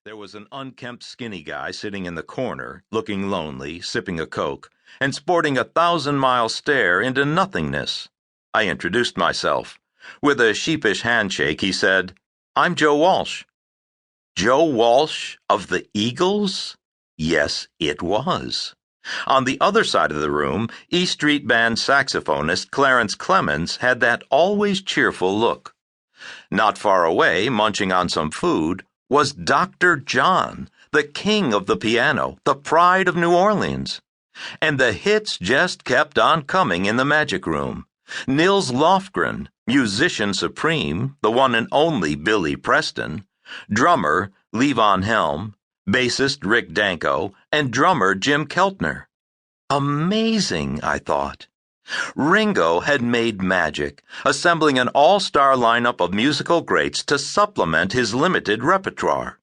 There was an unkempt skinny guy sitting in the corner, looking lonely, sipping a Coke, and sporting a 1,000-mile stare into nothingness. I introduced myself. With a sheepish handshake, he said, "I'm Joe Walsh." Joe Walsh of the Eagles? Yes, it was. On the other side of the room, E Street Band saxophonist Clarence Clemens had that always cheerful look. Not far away, munching on some food, was Dr. John, the king of the piano, the pride of New Orleans. And the hits just kept on coming in the magic room. Nils Lofgren, musician supreme, the one and only Billy Preston, drummer Levon Helm, bassist Rick Danko, and drummer Jim Keltner. Amazing, I thought. Ringo had made magic, assembling an all-star lineup of musical greats to supplement his limited repertoire.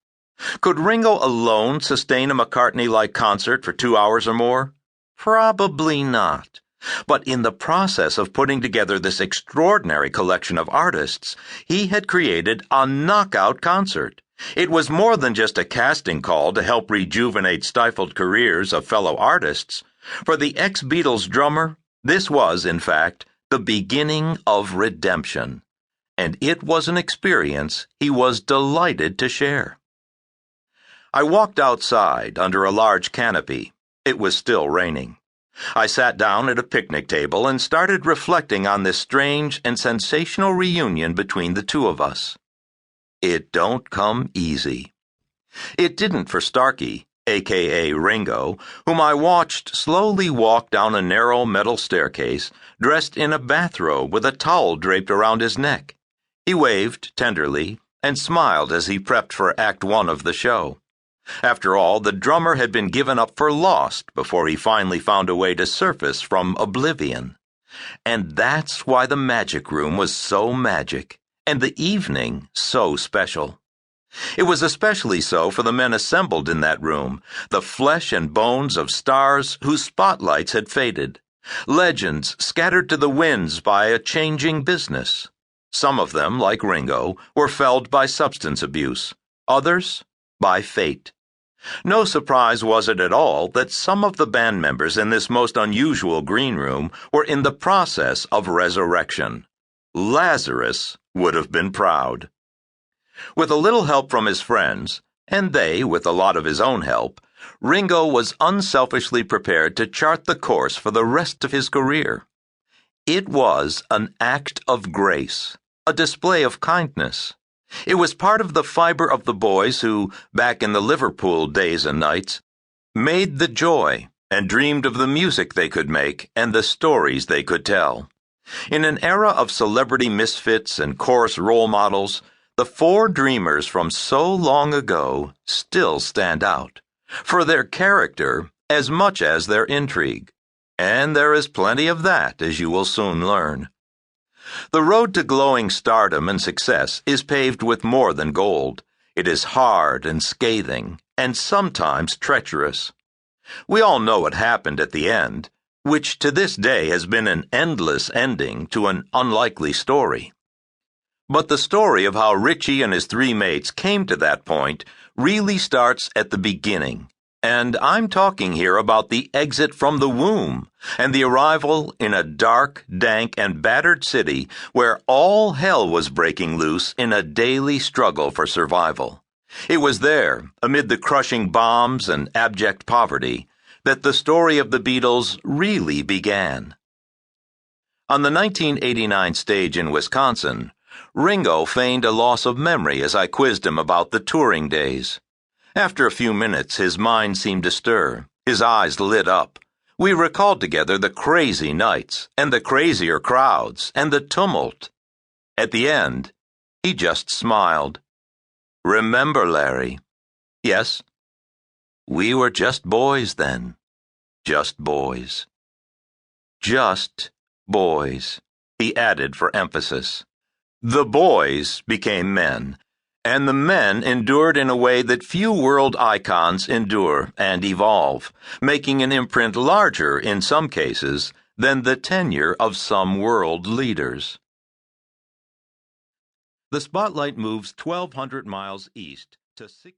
Could Ringo alone sustain a McCartney-like concert for 2 hours or more? Probably not. But in the process of putting together this extraordinary collection of artists, he had created a knockout concert. It was more than just a casting call to help rejuvenate stifled careers of fellow artists. For the ex-Beatles drummer, this was, in fact, the beginning of redemption. And it was an experience he was delighted to share. I walked outside under a large canopy. It was still raining. I sat down at a picnic table and started reflecting on this strange and sensational reunion between the two of us. It don't come easy. It didn't for Starkey, a.k.a. Ringo, whom I watched slowly walk down a narrow metal staircase, dressed in a bathrobe with a towel draped around his neck. He waved tenderly and smiled as he prepped for Act 1 of the show. After all, the drummer had been given up for lost before he finally found a way to surface from oblivion. And that's why the magic room was so magic, and the evening so special. It was especially so for the men assembled in that room, the flesh and bones of stars whose spotlights had faded, legends scattered to the winds by a changing business. Some of them, like Ringo, were felled by substance abuse, others by fate. No surprise was it at all that some of the band members in this most unusual green room were in the process of resurrection. Lazarus would have been proud. With a little help from his friends, and they with a lot of his own help, Ringo was unselfishly prepared to chart the course for the rest of his career. It was an act of grace, a display of kindness. It was part of the fiber of the boys who, back in the Liverpool days and nights, made the joy and dreamed of the music they could make and the stories they could tell. In an era of celebrity misfits and coarse role models, the four dreamers from so long ago still stand out, for their character as much as their intrigue. And there is plenty of that, as you will soon learn. The road to glowing stardom and success is paved with more than gold. It is hard and scathing, and sometimes treacherous. We all know what happened at the end, which to this day has been an endless ending to an unlikely story. But the story of how Richie and his three mates came to that point really starts at the beginning. And I'm talking here about the exit from the womb and the arrival in a dark, dank, and battered city where all hell was breaking loose in a daily struggle for survival. It was there, amid the crushing bombs and abject poverty, that the story of the Beatles really began. On the 1989 stage in Wisconsin, Ringo feigned a loss of memory as I quizzed him about the touring days. After a few minutes, his mind seemed to stir. His eyes lit up. We recalled together the crazy nights, and the crazier crowds, and the tumult. At the end, he just smiled. "Remember, Larry?" "Yes." "We were just boys then. Just boys." "Just boys," he added for emphasis. The boys became men. And the men endured in a way that few world icons endure and evolve, making an imprint larger, in some cases, than the tenure of some world leaders. The spotlight moves 1,200 miles east to 6